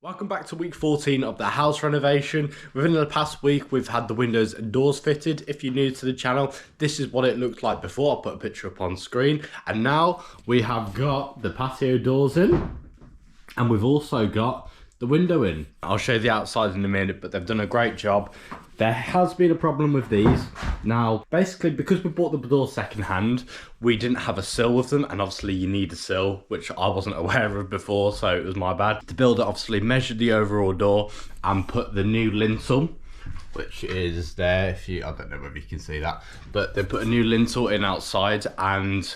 Welcome back to week 14 of the house renovation. Within the past week, we've had the windows and doors fitted. If you're new to the channel, this is what it looked like before. I'll put a picture up on screen. And now we have got the patio doors in, and we've also got the window in. I'll show you the outside in a minute, but they've done a great job. There has been a problem with these. Now, basically, because we bought the doors second hand, we didn't have a sill with them, and obviously you need a sill, which I wasn't aware of before, so it was my bad. The builder obviously measured the overall door and put the new lintel, which is there, I don't know whether you can see that, but they put a new lintel in outside, and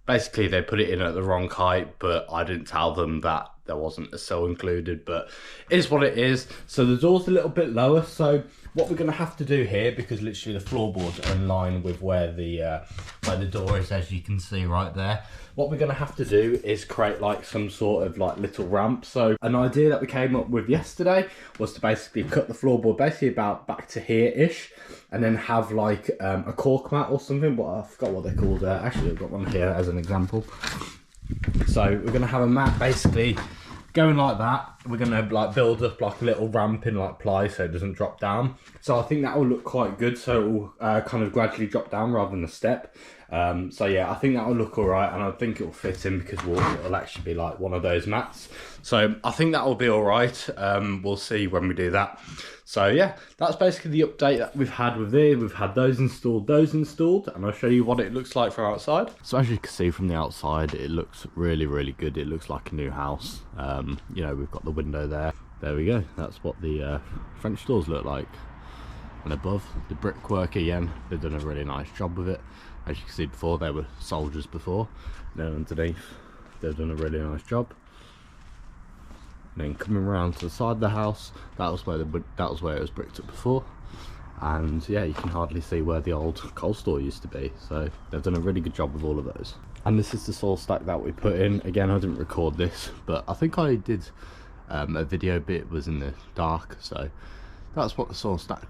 basically they put it in at the wrong height, but I didn't tell them that there wasn't a sill included, but it is what it is. So the door's a little bit lower, so what we're going to have to do here, because literally the floorboards are in line with where the door is, as you can see right there, what we're going to have to do is create like some sort of like little ramp. So an idea that we came up with yesterday was to basically cut the floorboard basically about back to here-ish, and then have like a cork mat or something, but I forgot what they're called. Actually, I've got one here as an example. So we're going to have a mat basically going like that. We're going to like build up like a little ramp in like ply so it doesn't drop down. So I think that will look quite good, so it will kind of gradually drop down rather than a step. So yeah, I think that will look all right, and I think it will fit in because it'll actually be like one of those mats. So I think that will be all right. We'll see when we do that. So yeah, that's basically the update that we've had with these. We've had those installed, and I'll show you what it looks like from outside. So as you can see from the outside, it looks really, really good. It looks like a new house. You know, we've got the window there. There we go. That's what the French doors look like. And above, the brickwork again, they've done a really nice job with it. As you can see before, there were soldiers before. Then underneath, they've done a really nice job. And then coming around to the side of the house, that was where it was bricked up before. And yeah, you can hardly see where the old coal store used to be. So they've done a really good job with all of those. And this is the soil stack that we put in. Again, I didn't record this, but I think I did a video bit was in the dark. So that's what the soil stack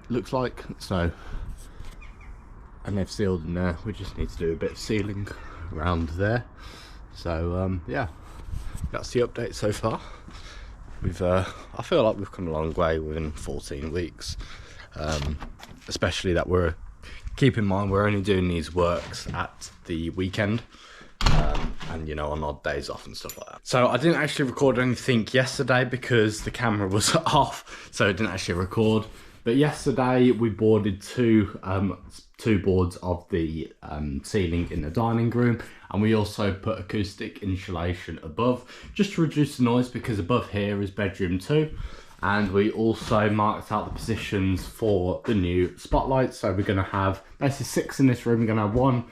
looks like. So, and they've sealed in there. We just need to do a bit of sealing around there. So yeah, that's the update so far. I feel like we've come a long way within 14 weeks, especially that keep in mind we're only doing these works at the weekend, and you know, on odd days off and stuff like that. So I didn't actually record anything yesterday because the camera was off, so it didn't actually record. But yesterday we boarded two boards of the ceiling in the dining room, and we also put acoustic insulation above just to reduce the noise, because above here is bedroom 2. And we also marked out the positions for the new spotlights. So we're going to have basically 6 in this room. We're going to have 1,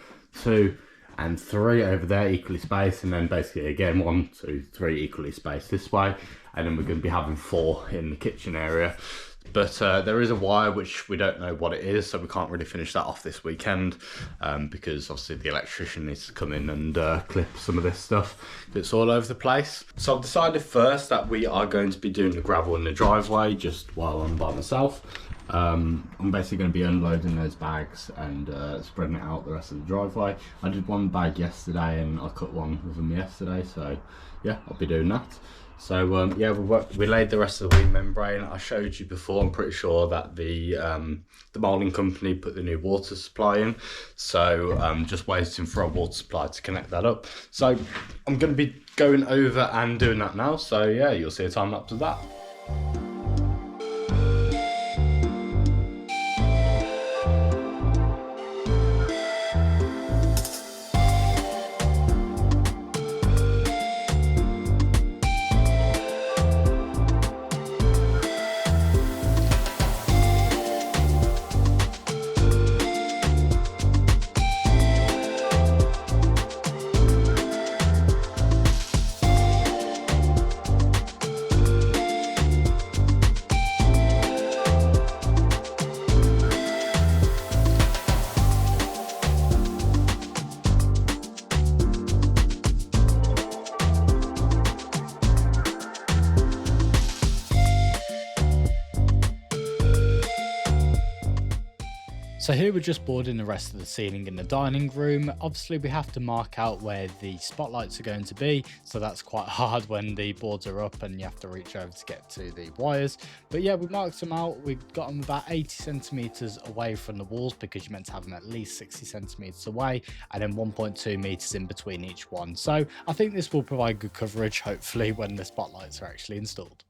2 and 3 over there equally spaced, and then basically again 1, 2, 3 equally spaced this way, and then we're going to be having 4 in the kitchen area. But there is a wire which we don't know what it is, so we can't really finish that off this weekend, because obviously the electrician needs to come in and clip some of this stuff. It's all over the place. So I've decided first that we are going to be doing the gravel in the driveway just while I'm by myself. I'm basically going to be unloading those bags and spreading it out the rest of the driveway. I did one bag yesterday and I cut one of them yesterday, so yeah, I'll be doing that. So yeah, we laid the rest of the weed membrane. I showed you before. I'm pretty sure that the moulding company put the new water supply in. So just waiting for our water supply to connect that up. So I'm going to be going over and doing that now. So yeah, you'll see a time lapse of that. So here we're just boarding the rest of the ceiling in the dining room. Obviously we have to mark out where the spotlights are going to be, so that's quite hard when the boards are up and you have to reach over to get to the wires. But yeah, we marked them out. We got them about 80 centimeters away from the walls, because you're meant to have them at least 60 centimeters away, and then 1.2 meters in between each one. So I think this will provide good coverage, hopefully, when the spotlights are actually installed.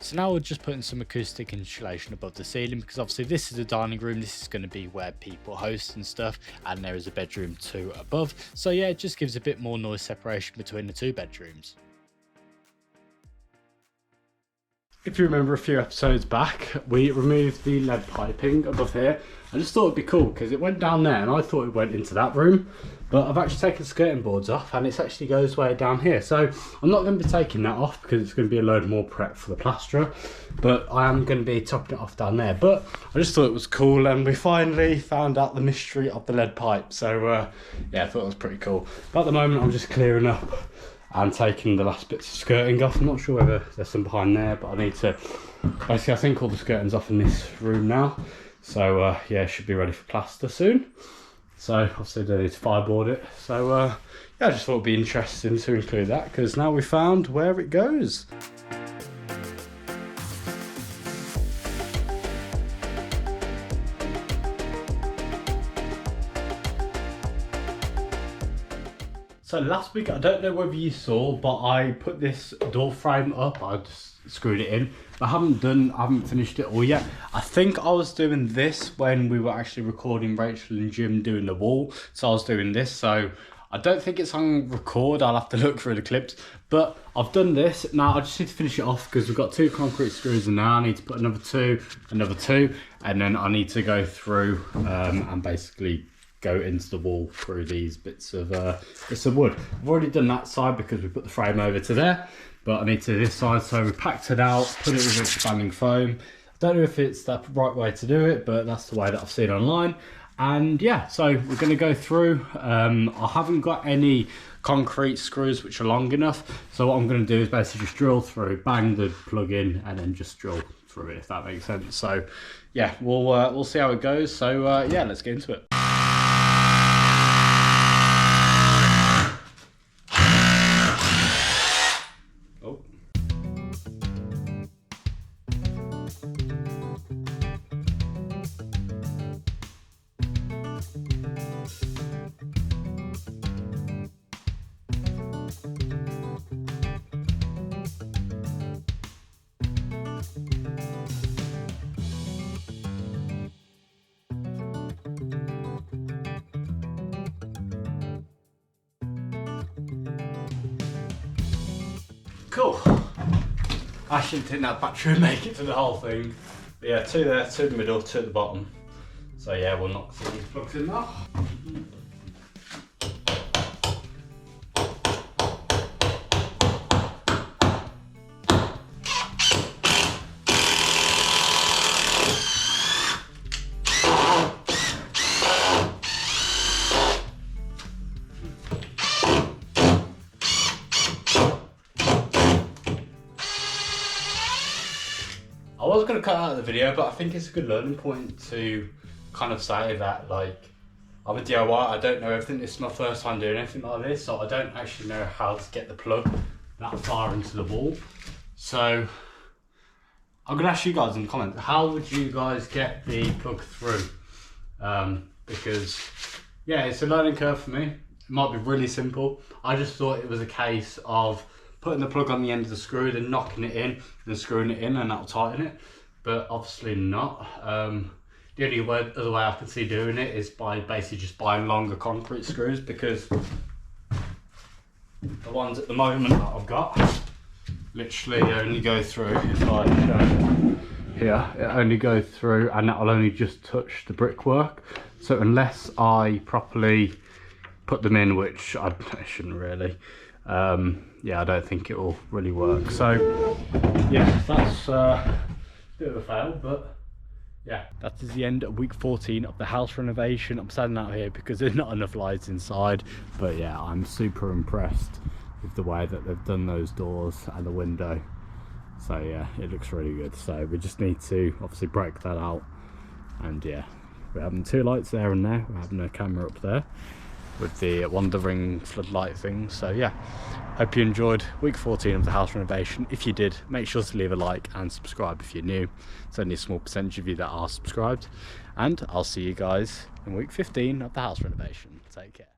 So now we're just putting some acoustic insulation above the ceiling, because obviously this is a dining room, this is going to be where people host and stuff, and there is a bedroom too above. So yeah, it just gives a bit more noise separation between the two bedrooms. If you remember a few episodes back, we removed the lead piping above here. I just thought it'd be cool because it went down there and I thought it went into that room, but I've actually taken skirting boards off and it actually goes way down here. So I'm not going to be taking that off because it's going to be a load more prep for the plasterer, but I am going to be topping it off down there. But I just thought it was cool, and we finally found out the mystery of the lead pipe. So yeah, I thought it was pretty cool. But at the moment I'm just clearing up and taking the last bits of skirting off. I'm not sure whether there's some behind there, but I need to, basically I think all the skirting's off in this room now. So yeah, should be ready for plaster soon. So obviously I need to fireboard it. So yeah, I just thought it'd be interesting to include that, because now we found where it goes. So last week, I don't know whether you saw, but I put this door frame up. I just screwed it in. I haven't finished it all yet. I think I was doing this when we were actually recording Rachel and Jim doing the wall. So I was doing this. So I don't think it's on record. I'll have to look through the clips. But I've done this. Now I just need to finish it off because we've got 2 concrete screws in there. I need to put another two, and then I need to go through and basically go into the wall through these bits of wood. I've already done that side because we put the frame over to there, but I need to do this side. So we packed it out, put it with expanding foam. I don't know if it's the right way to do it, but that's the way that I've seen online. And yeah, so we're going to go through. I haven't got any concrete screws which are long enough, so what I'm going to do is basically just drill through, bang the plug in, and then just drill through it, if that makes sense. So yeah, we'll see how it goes. So yeah, let's get into it. Cool. I shouldn't think that battery would make it to the whole thing. But yeah, 2 there, 2 in the middle, 2 at the bottom. So yeah, we'll knock these plugs in now. I was going to cut out the video, but I think it's a good learning point to kind of say that, like, I'm a DIY, I don't know everything. This is my first time doing anything like this, so I don't actually know how to get the plug that far into the wall. So I'm going to ask you guys in the comments, how would you guys get the plug through? Because yeah, it's a learning curve for me. It might be really simple. I just thought it was a case of putting the plug on the end of the screw, then knocking it in, then screwing it in, and that'll tighten it. But obviously not. The only other way I can see doing it is by basically just buying longer concrete screws, because the ones at the moment that I've got literally only go through, if I show here, it only goes through and that'll only just touch the brickwork. So unless I properly put them in, which I shouldn't really, yeah, I don't think it will really work. So yeah, that's a bit of a fail, but yeah, that is the end of week 14 of the house renovation. I'm standing out here because there's not enough lights inside, but yeah, I'm super impressed with the way that they've done those doors and the window. So yeah, it looks really good. So we just need to obviously break that out, and yeah, we're having 2 lights there and there. We're having a camera up there with the wandering floodlight thing. So yeah, hope you enjoyed week 14 of the house renovation. If you did, make sure to leave a like and subscribe if you're new. It's only a small percentage of you that are subscribed, and I'll see you guys in week 15 of the house renovation. Take care.